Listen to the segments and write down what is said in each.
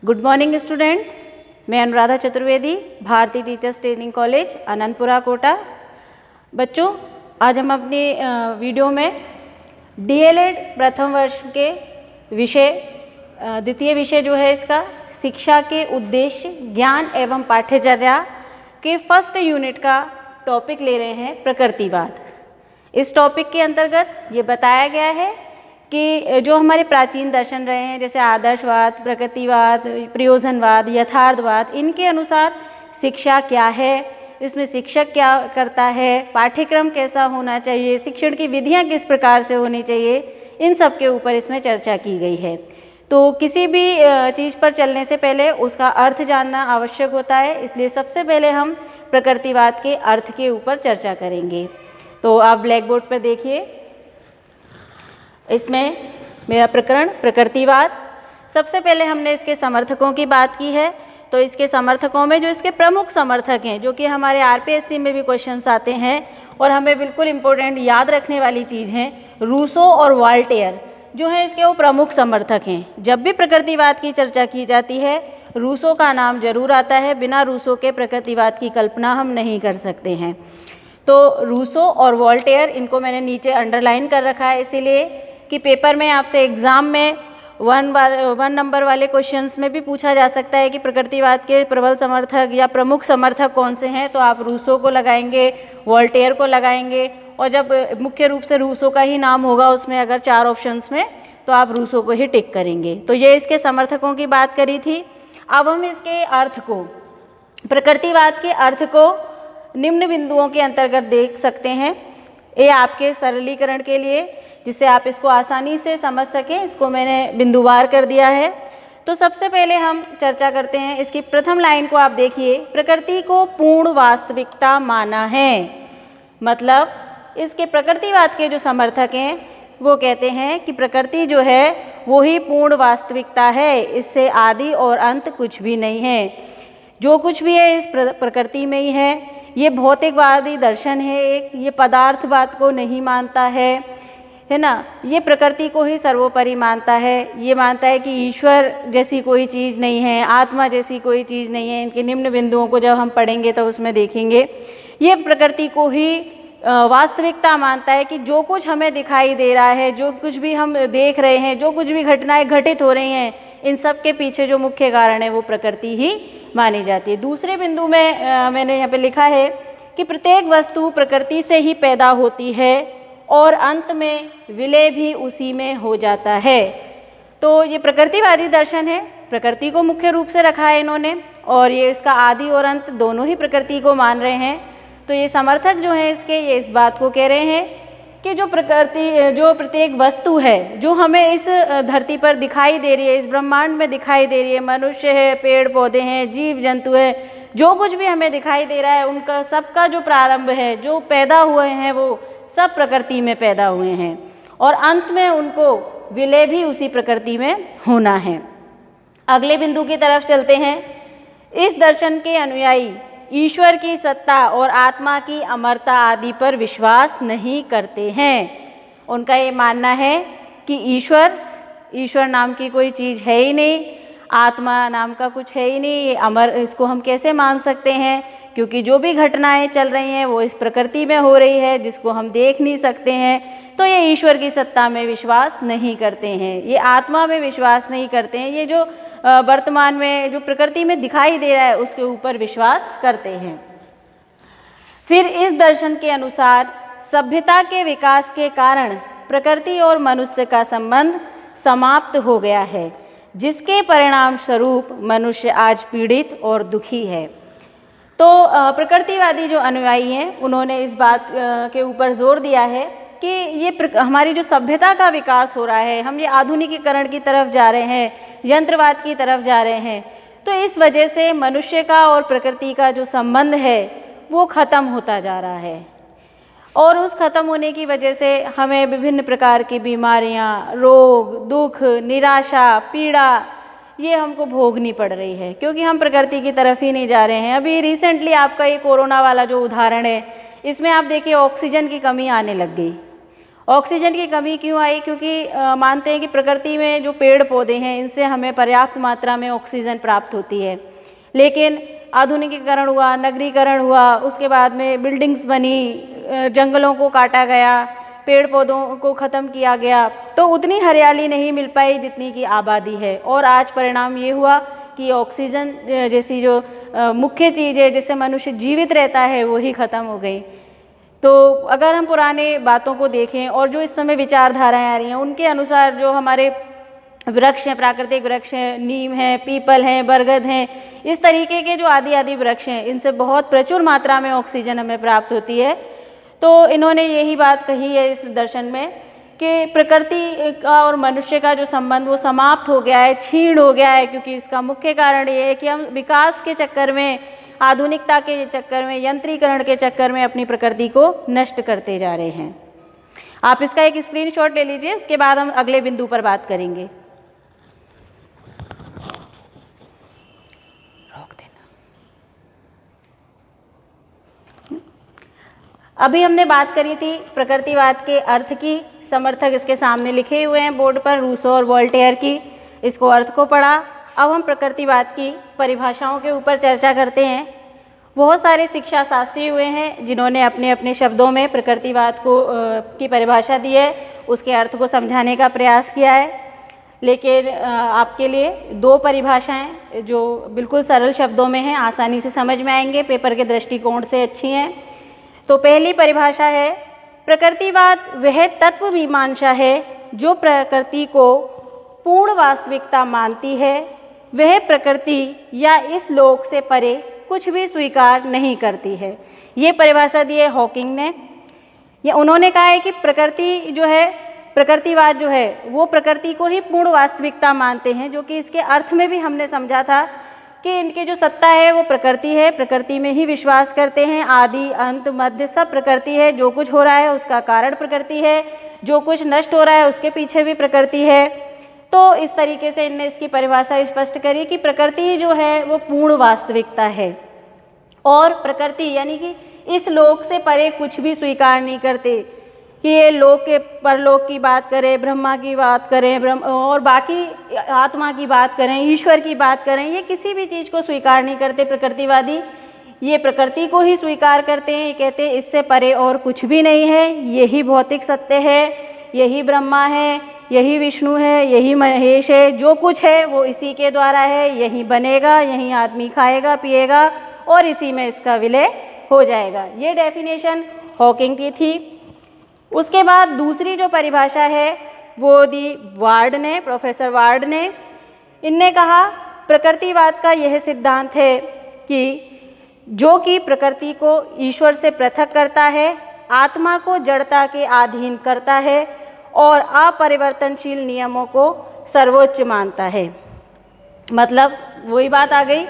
Good morning students, मैं Anuradha Chaturvedi, Bharatiya teachers training college Anantpura Kota. बच्चों, आज हम अपनी वीडियो में डीएलएड प्रथम वर्ष के विषय द्वितीय विषय जो है इसका शिक्षा के उद्देश्य, ज्ञान एवं पाठ्यचर्या के फर्स्ट यूनिट का टॉपिक ले रहे हैं प्रकृतिवाद। इस टॉपिक के अंतर्गत ये बताया गया है कि जो हमारे प्राचीन दर्शन रहे हैं जैसे आदर्शवाद, प्रकृतिवाद, प्रयोजनवाद, यथार्थवाद, इनके अनुसार शिक्षा क्या है, इसमें शिक्षक क्या करता है, पाठ्यक्रम कैसा होना चाहिए, शिक्षण की विधियां किस प्रकार से होनी चाहिए, इन सब के ऊपर इसमें चर्चा की गई है। तो किसी भी चीज़ पर चलने से पहले उसका अर्थ जानना आवश्यक होता है, इसलिए सबसे पहले हम प्रकृतिवाद के अर्थ के ऊपर चर्चा करेंगे। तो आप ब्लैक बोर्ड पर देखिए, इसमें मेरा प्रकरण प्रकृतिवाद। सबसे पहले हमने इसके समर्थकों की बात की है। तो इसके समर्थकों में जो इसके प्रमुख समर्थक हैं, जो कि हमारे आरपीएससी में भी क्वेश्चंस आते हैं और हमें बिल्कुल इम्पोर्टेंट याद रखने वाली चीज़ है, रूसो और वॉल्टेयर जो है इसके वो प्रमुख समर्थक हैं। जब भी प्रकृतिवाद की चर्चा की जाती है रूसो का नाम जरूर आता है, बिना रूसो के प्रकृतिवाद की कल्पना हम नहीं कर सकते हैं। तो रूसो और वॉल्टेयर, इनको मैंने नीचे अंडरलाइन कर रखा है इसीलिए कि पेपर में आपसे एग्ज़ाम में वन नंबर वाले क्वेश्चंस में भी पूछा जा सकता है कि प्रकृतिवाद के प्रबल समर्थक या प्रमुख समर्थक कौन से हैं, तो आप रूसो को लगाएंगे, वॉल्टेयर को लगाएंगे, और जब मुख्य रूप से रूसो का ही नाम होगा उसमें अगर 4 ऑप्शंस में, तो आप रूसो को ही टिक करेंगे। तो ये इसके समर्थकों की बात करी थी। अब हम इसके अर्थ को, प्रकृतिवाद के अर्थ को निम्न बिंदुओं के अंतर्गत देख सकते हैं। ये आपके सरलीकरण के लिए, जिससे आप इसको आसानी से समझ सकें, इसको मैंने बिंदुवार कर दिया है। तो सबसे पहले हम चर्चा करते हैं इसकी प्रथम लाइन को। आप देखिए, प्रकृति को पूर्ण वास्तविकता माना है। मतलब इसके प्रकृतिवाद के जो समर्थक हैं वो कहते हैं कि प्रकृति जो है वो ही पूर्ण वास्तविकता है, इससे आदि और अंत कुछ भी नहीं है। जो कुछ भी है इस प्रकृति में ही है। ये भौतिकवादी दर्शन है एक, ये पदार्थवाद को नहीं मानता है ना, ये प्रकृति को ही सर्वोपरि मानता है। ये मानता है कि ईश्वर जैसी कोई चीज़ नहीं है, आत्मा जैसी कोई चीज़ नहीं है। इनके निम्न बिंदुओं को जब हम पढ़ेंगे तो उसमें देखेंगे ये प्रकृति को ही वास्तविकता मानता है कि जो कुछ हमें दिखाई दे रहा है, जो कुछ भी हम देख रहे हैं, जो कुछ भी घटनाएं घटित हो रही हैं, इन सब के पीछे जो मुख्य कारण है वो प्रकृति ही मानी जाती है। दूसरे बिंदु में मैंने यहाँ पे लिखा है कि प्रत्येक वस्तु प्रकृति से ही पैदा होती है और अंत में विलय भी उसी में हो जाता है। तो ये प्रकृतिवादी दर्शन है, प्रकृति को मुख्य रूप से रखा है इन्होंने, और ये इसका आदि और अंत दोनों ही प्रकृति को मान रहे हैं। तो ये समर्थक जो हैं इसके, ये इस बात को कह रहे हैं कि जो प्रकृति, जो प्रत्येक वस्तु है जो हमें इस धरती पर दिखाई दे रही है, इस ब्रह्मांड में दिखाई दे रही है, मनुष्य है, पेड़ पौधे हैं, जीव जंतु है, जो कुछ भी हमें दिखाई दे रहा है उनका सबका जो प्रारंभ है, जो पैदा हुए हैं वो सब प्रकृति में पैदा हुए हैं और अंत में उनको विलय भी उसी प्रकृति में होना है। अगले बिंदु की तरफ चलते हैं। इस दर्शन के अनुयायी ईश्वर की सत्ता और आत्मा की अमरता आदि पर विश्वास नहीं करते हैं। उनका ये मानना है कि ईश्वर नाम की कोई चीज़ है ही नहीं, आत्मा नाम का कुछ है ही नहीं, ये अमर, इसको हम कैसे मान सकते हैं, क्योंकि जो भी घटनाएं चल रही हैं वो इस प्रकृति में हो रही है जिसको हम देख नहीं सकते हैं। तो ये ईश्वर की सत्ता में विश्वास नहीं करते हैं, ये आत्मा में विश्वास नहीं करते हैं, ये जो वर्तमान में जो प्रकृति में दिखाई दे रहा है उसके ऊपर विश्वास करते हैं। फिर इस दर्शन के अनुसार सभ्यता के विकास के कारण प्रकृति और मनुष्य का संबंध समाप्त हो गया है, जिसके परिणाम स्वरूप मनुष्य आज पीड़ित और दुखी है। तो प्रकृतिवादी जो अनुयायी हैं उन्होंने इस बात के ऊपर जोर दिया है कि ये हमारी जो सभ्यता का विकास हो रहा है, हम ये आधुनिकीकरण की तरफ जा रहे हैं, यंत्रवाद की तरफ जा रहे हैं, तो इस वजह से मनुष्य का और प्रकृति का जो संबंध है वो ख़त्म होता जा रहा है, और उस ख़त्म होने की वजह से हमें विभिन्न प्रकार की बीमारियां, रोग, दुख, निराशा, पीड़ा ये हमको भोगनी पड़ रही है, क्योंकि हम प्रकृति की तरफ ही नहीं जा रहे हैं। अभी रिसेंटली आपका ये कोरोना वाला जो उदाहरण है, इसमें आप देखिए ऑक्सीजन की कमी आने लग गई, ऑक्सीजन की कमी क्यों आई? क्योंकि मानते हैं कि प्रकृति में जो पेड़ पौधे हैं इनसे हमें पर्याप्त मात्रा में ऑक्सीजन प्राप्त होती है, लेकिन आधुनिकीकरण हुआ, नगरीकरण हुआ, उसके बाद में बिल्डिंग्स बनी, जंगलों को काटा गया, पेड़ पौधों को ख़त्म किया गया, तो उतनी हरियाली नहीं मिल पाई जितनी की आबादी है। और आज परिणाम ये हुआ कि ऑक्सीजन जैसी जो मुख्य चीज़ है जिससे मनुष्य जीवित रहता है वो ही ख़त्म हो गई। तो अगर हम पुराने बातों को देखें और जो इस समय विचारधाराएं आ रही हैं उनके अनुसार जो हमारे वृक्ष हैं, प्राकृतिक वृक्ष हैं, नीम है, पीपल हैं, बरगद हैं, इस तरीके के जो आदि वृक्ष हैं इनसे बहुत प्रचुर मात्रा में ऑक्सीजन हमें प्राप्त होती है। तो इन्होंने यही बात कही है इस दर्शन में कि प्रकृति का और मनुष्य का जो संबंध वो समाप्त हो गया है, क्षीण हो गया है, क्योंकि इसका मुख्य कारण ये है कि हम विकास के चक्कर में, आधुनिकता के चक्कर में, यंत्रीकरण के चक्कर में अपनी प्रकृति को नष्ट करते जा रहे हैं। आप इसका एक स्क्रीनशॉट ले लीजिए, उसके बाद हम अगले बिंदु पर बात करेंगे। रोक देना। अभी हमने बात करी थी प्रकृतिवाद के अर्थ की। समर्थक इसके सामने लिखे हुए हैं बोर्ड पर, रूसो और वोल्टेयर की। इसको अर्थ को पढ़ा। अब हम प्रकृतिवाद की परिभाषाओं के ऊपर चर्चा करते हैं। बहुत सारे शिक्षा शास्त्री हुए हैं जिन्होंने अपने अपने शब्दों में प्रकृतिवाद की परिभाषा दी है, उसके अर्थ को समझाने का प्रयास किया है। लेकिन आपके लिए दो परिभाषाएं जो बिल्कुल सरल शब्दों में हैं, आसानी से समझ में आएंगे, पेपर के दृष्टिकोण से अच्छी हैं। तो पहली परिभाषा है, प्रकृतिवाद वह तत्व मीमांसा है जो प्रकृति को पूर्ण वास्तविकता मानती है, वह प्रकृति या इस लोक से परे कुछ भी स्वीकार नहीं करती है। ये परिभाषा दी है हॉकिंग ने। या उन्होंने कहा है कि प्रकृति जो है, प्रकृतिवाद जो है वो प्रकृति को ही पूर्ण वास्तविकता मानते हैं, जो कि इसके अर्थ में भी हमने समझा था कि इनकी जो सत्ता है वो प्रकृति है, प्रकृति में ही विश्वास करते हैं। आदि अंत मध्य सब प्रकृति है, जो कुछ हो रहा है उसका कारण प्रकृति है, जो कुछ नष्ट हो रहा है उसके पीछे भी प्रकृति है। तो इस तरीके से इनने इसकी परिभाषा स्पष्ट करी कि प्रकृति जो है वो पूर्ण वास्तविकता है और प्रकृति यानी कि इस लोक से परे कुछ भी स्वीकार नहीं करते कि ये लोक के परलोक की बात करें, ब्रह्मा की बात करें, और बाकी आत्मा की बात करें, ईश्वर की बात करें, ये किसी भी चीज़ को स्वीकार नहीं करते प्रकृतिवादी। ये प्रकृति को ही स्वीकार करते हैं। ये कहते हैं इससे परे और कुछ भी नहीं है, यही भौतिक सत्य है, यही ब्रह्मा है, यही विष्णु है, यही महेश है, जो कुछ है वो इसी के द्वारा है, यही बनेगा, यही आदमी खाएगा पिएगा और इसी में इसका विलय हो जाएगा। ये डेफिनेशन हॉकिंग की थी। उसके बाद दूसरी जो परिभाषा है वो दी वार्ड ने, प्रोफेसर वार्ड ने। इनने कहा प्रकृतिवाद का यह सिद्धांत है कि जो कि प्रकृति को ईश्वर से पृथक करता है, आत्मा को जड़ता के अधीन करता है और अपरिवर्तनशील नियमों को सर्वोच्च मानता है। मतलब वही बात आ गई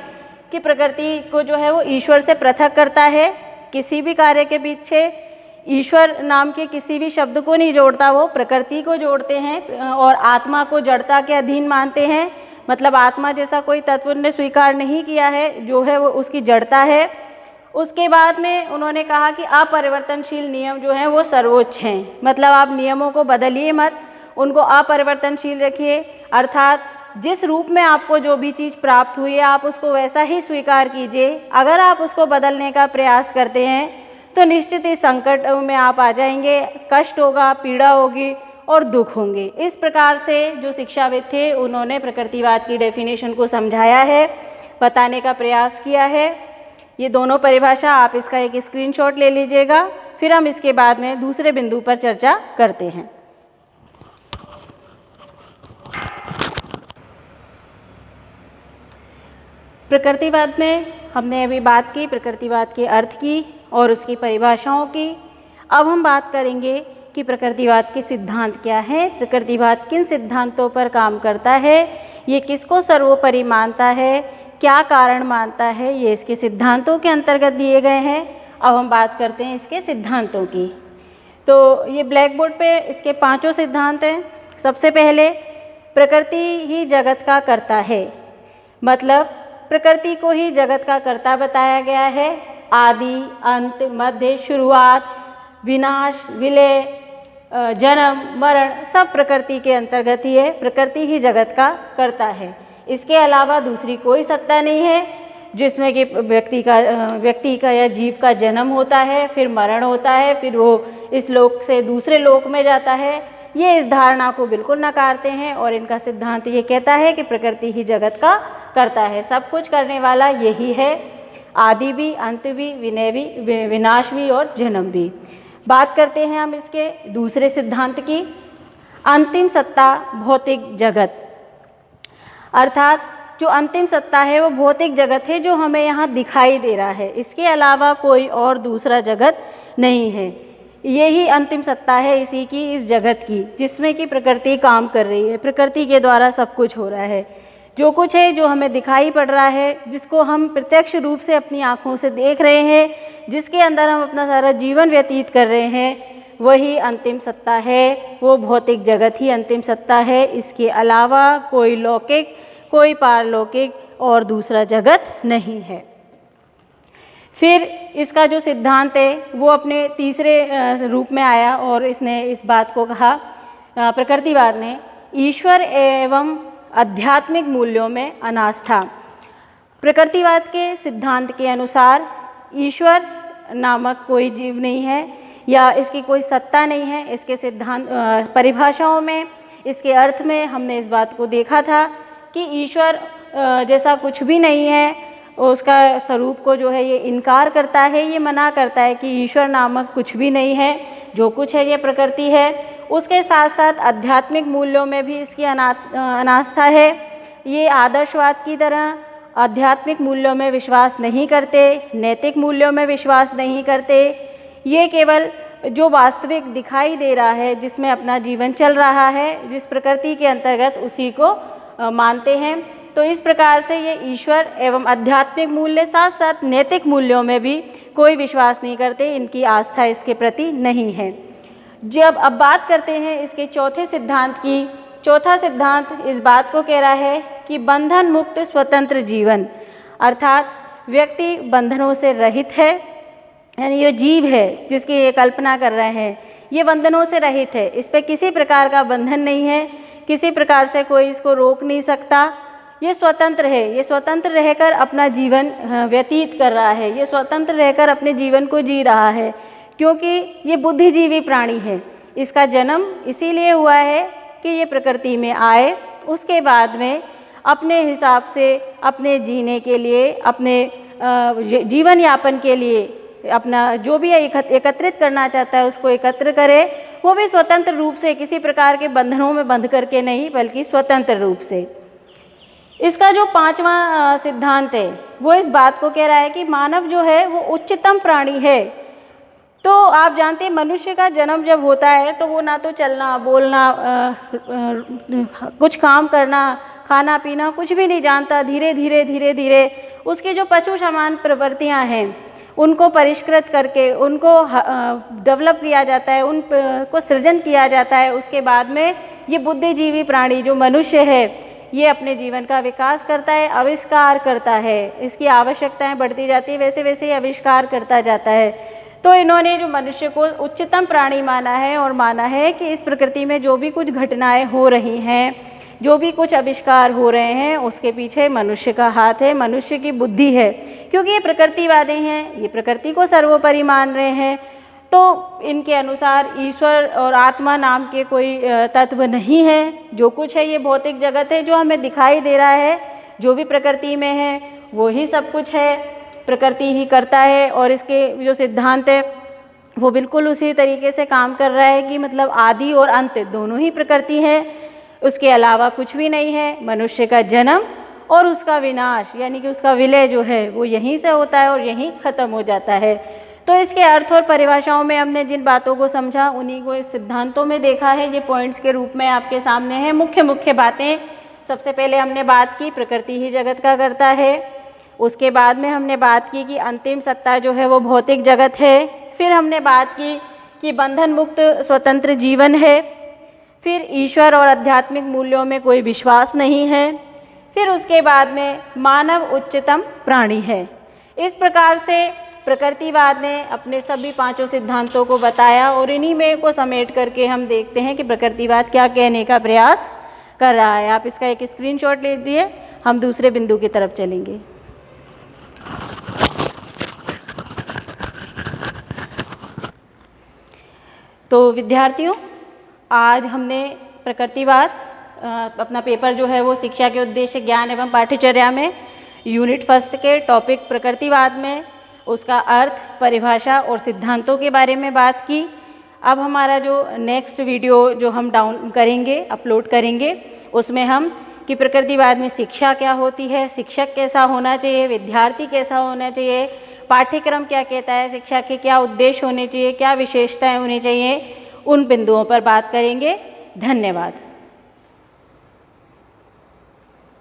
कि प्रकृति को जो है वो ईश्वर से पृथक करता है, किसी भी कार्य के पीछे ईश्वर नाम के किसी भी शब्द को नहीं जोड़ता, वो प्रकृति को जोड़ते हैं और आत्मा को जड़ता के अधीन मानते हैं। मतलब आत्मा जैसा कोई तत्व ने स्वीकार नहीं किया है, जो है वो उसकी जड़ता है। उसके बाद में उन्होंने कहा कि अपरिवर्तनशील नियम जो हैं वो सर्वोच्च हैं। मतलब आप नियमों को बदलिए मत, उनको अपरिवर्तनशील रखिए, अर्थात जिस रूप में आपको जो भी चीज़ प्राप्त हुई है आप उसको वैसा ही स्वीकार कीजिए। अगर आप उसको बदलने का प्रयास करते हैं तो निश्चित ही संकट में आप आ जाएंगे, कष्ट होगा, पीड़ा होगी और दुख होंगे। इस प्रकार से जो शिक्षाविद थे उन्होंने प्रकृतिवाद की डेफिनेशन को समझाया है, बताने का प्रयास किया है। ये दोनों परिभाषा आप इसका एक स्क्रीनशॉट ले लीजिएगा, फिर हम इसके बाद में दूसरे बिंदु पर चर्चा करते हैं। प्रकृतिवाद में हमने अभी बात की प्रकृतिवाद के अर्थ की और उसकी परिभाषाओं की। अब हम बात करेंगे कि प्रकृतिवाद के सिद्धांत क्या हैं, प्रकृतिवाद किन सिद्धांतों पर काम करता है, ये किसको सर्वोपरि मानता है, क्या कारण मानता है, ये इसके सिद्धांतों के अंतर्गत दिए गए हैं। अब हम बात करते हैं इसके सिद्धांतों की। तो ये ब्लैक बोर्ड पे इसके 5 सिद्धांत हैं। सबसे पहले प्रकृति ही जगत का कर्ता है, मतलब प्रकृति को ही जगत का कर्ता बताया गया है। आदि अंत मध्य शुरुआत विनाश विलय जन्म मरण सब प्रकृति के अंतर्गत ही है, प्रकृति ही जगत का करता है। इसके अलावा दूसरी कोई सत्ता नहीं है जिसमें कि व्यक्ति का या जीव का जन्म होता है, फिर मरण होता है, फिर वो इस लोक से दूसरे लोक में जाता है। ये इस धारणा को बिल्कुल नकारते हैं और इनका सिद्धांत ये कहता है कि प्रकृति ही जगत का करता है, सब कुछ करने वाला यही है, आदि भी, अंत भी, विनय भी, विनाश भी और जन्म भी। बात करते हैं हम इसके दूसरे सिद्धांत की, अंतिम सत्ता भौतिक जगत। अर्थात जो अंतिम सत्ता है वो भौतिक जगत है जो हमें यहाँ दिखाई दे रहा है, इसके अलावा कोई और दूसरा जगत नहीं है। यही अंतिम सत्ता है इसी की, इस जगत की, जिसमें कि प्रकृति काम कर रही है, प्रकृति के द्वारा सब कुछ हो रहा है। जो कुछ है जो हमें दिखाई पड़ रहा है, जिसको हम प्रत्यक्ष रूप से अपनी आँखों से देख रहे हैं, जिसके अंदर हम अपना सारा जीवन व्यतीत कर रहे हैं, वही अंतिम सत्ता है, वो भौतिक जगत ही अंतिम सत्ता है। इसके अलावा कोई लौकिक, कोई पारलौकिक और दूसरा जगत नहीं है। फिर इसका जो सिद्धांत है वो अपने तीसरे रूप में आया और इसने इस बात को कहा, प्रकृतिवाद ने, ईश्वर एवं आध्यात्मिक मूल्यों में अनास्था। प्रकृतिवाद के सिद्धांत के अनुसार ईश्वर नामक कोई जीव नहीं है या इसकी कोई सत्ता नहीं है। इसके सिद्धांत परिभाषाओं में, इसके अर्थ में हमने इस बात को देखा था कि ईश्वर जैसा कुछ भी नहीं है, उसका स्वरूप को जो है ये इनकार करता है, ये मना करता है कि ईश्वर नामक कुछ भी नहीं है, जो कुछ है ये प्रकृति है। उसके साथ साथ आध्यात्मिक मूल्यों में भी इसकी अनास्था है। ये आदर्शवाद की तरह आध्यात्मिक मूल्यों में विश्वास नहीं करते, नैतिक मूल्यों में विश्वास नहीं करते। ये केवल जो वास्तविक दिखाई दे रहा है, जिसमें अपना जीवन चल रहा है, जिस प्रकृति के अंतर्गत, उसी को मानते हैं। तो इस प्रकार से ये ईश्वर एवं आध्यात्मिक मूल्य साथ साथ नैतिक मूल्यों में भी कोई विश्वास नहीं करते, इनकी आस्था इसके प्रति नहीं है। जब अब बात करते हैं इसके चौथे सिद्धांत की, चौथा सिद्धांत इस बात को कह रहा है कि बंधन मुक्त स्वतंत्र जीवन, अर्थात व्यक्ति बंधनों से रहित है, यानी ये जीव है जिसकी ये कल्पना कर रहे हैं, ये बंधनों से रहित है, इस पर किसी प्रकार का बंधन नहीं है, किसी प्रकार से कोई इसको रोक नहीं सकता। ये स्वतंत्र है, ये स्वतंत्र रहकर अपना जीवन व्यतीत कर रहा है, ये स्वतंत्र रहकर अपने जीवन को जी रहा है, क्योंकि ये बुद्धिजीवी प्राणी है। इसका जन्म इसीलिए हुआ है कि ये प्रकृति में आए, उसके बाद में अपने हिसाब से अपने जीने के लिए, अपने जीवन यापन के लिए अपना जो भी एकत्रित करना चाहता है उसको एकत्र करे, वो भी स्वतंत्र रूप से, किसी प्रकार के बंधनों में बंध करके नहीं, बल्कि स्वतंत्र रूप से। इसका जो पांचवा सिद्धांत है वो इस बात को कह रहा है कि मानव जो है वो उच्चतम प्राणी है। तो आप जानते हैं मनुष्य का जन्म जब होता है तो वो ना तो चलना, बोलना, कुछ काम करना, खाना पीना कुछ भी नहीं जानता। धीरे धीरे उसके जो पशु समान प्रवृत्तियां हैं उनको परिष्कृत करके उनको डेवलप किया जाता है, उनको सृजन किया जाता है। उसके बाद में ये बुद्धिजीवी प्राणी जो मनुष्य है ये अपने जीवन का विकास करता है, आविष्कार करता है, इसकी आवश्यकताएं बढ़ती जाती है, वैसे वैसे ही आविष्कार करता जाता है। तो इन्होंने जो मनुष्य को उच्चतम प्राणी माना है और माना है कि इस प्रकृति में जो भी कुछ घटनाएं हो रही हैं, जो भी कुछ आविष्कार हो रहे हैं, उसके पीछे मनुष्य का हाथ है, मनुष्य की बुद्धि है, क्योंकि ये प्रकृतिवादी हैं, ये प्रकृति को सर्वोपरि मान रहे हैं। तो इनके अनुसार ईश्वर और आत्मा नाम के कोई तत्व नहीं है, जो कुछ है ये भौतिक जगत है, जो हमें दिखाई दे रहा है, जो भी प्रकृति में है वो ही सब कुछ है, प्रकृति ही करता है। और इसके जो सिद्धांत है वो बिल्कुल उसी तरीके से काम कर रहा है कि मतलब आदि और अंत दोनों ही प्रकृति है, उसके अलावा कुछ भी नहीं है। मनुष्य का जन्म और उसका विनाश यानी कि उसका विलय जो है वो यहीं से होता है और यहीं ख़त्म हो जाता है। तो इसके अर्थ और परिभाषाओं में हमने जिन बातों को समझा उन्हीं को इस सिद्धांतों में देखा है। ये पॉइंट्स के रूप में आपके सामने है मुख्य बातें। सबसे पहले हमने बात की प्रकृति ही जगत का करता है, उसके बाद में हमने बात की कि अंतिम सत्ता जो है वो भौतिक जगत है, फिर हमने बात की कि बंधन मुक्त स्वतंत्र जीवन है, फिर ईश्वर और आध्यात्मिक मूल्यों में कोई विश्वास नहीं है, फिर उसके बाद में मानव उच्चतम प्राणी है। इस प्रकार से प्रकृतिवाद ने अपने सभी 5 सिद्धांतों को बताया और इन्हीं में को समेट करके हम देखते हैं कि प्रकृतिवाद क्या कहने का प्रयास कर रहा है। आप इसका एक स्क्रीनशॉट ले लीजिए, हम दूसरे बिंदु की तरफ चलेंगे। तो विद्यार्थियों, आज हमने प्रकृतिवाद अपना पेपर जो है वो शिक्षा के उद्देश्य, ज्ञान एवं पाठ्यचर्या में यूनिट 1 के टॉपिक प्रकृतिवाद में उसका अर्थ, परिभाषा और सिद्धांतों के बारे में बात की। अब हमारा जो नेक्स्ट वीडियो जो हम डाउन करेंगे, अपलोड करेंगे, उसमें हम कि प्रकृतिवाद में शिक्षा क्या होती है, शिक्षक कैसा होना चाहिए, विद्यार्थी कैसा होना चाहिए, पाठ्यक्रम क्या कहता है, शिक्षा के क्या उद्देश्य होने चाहिए, क्या विशेषताएं होनी चाहिए, उन बिंदुओं पर बात करेंगे। धन्यवाद।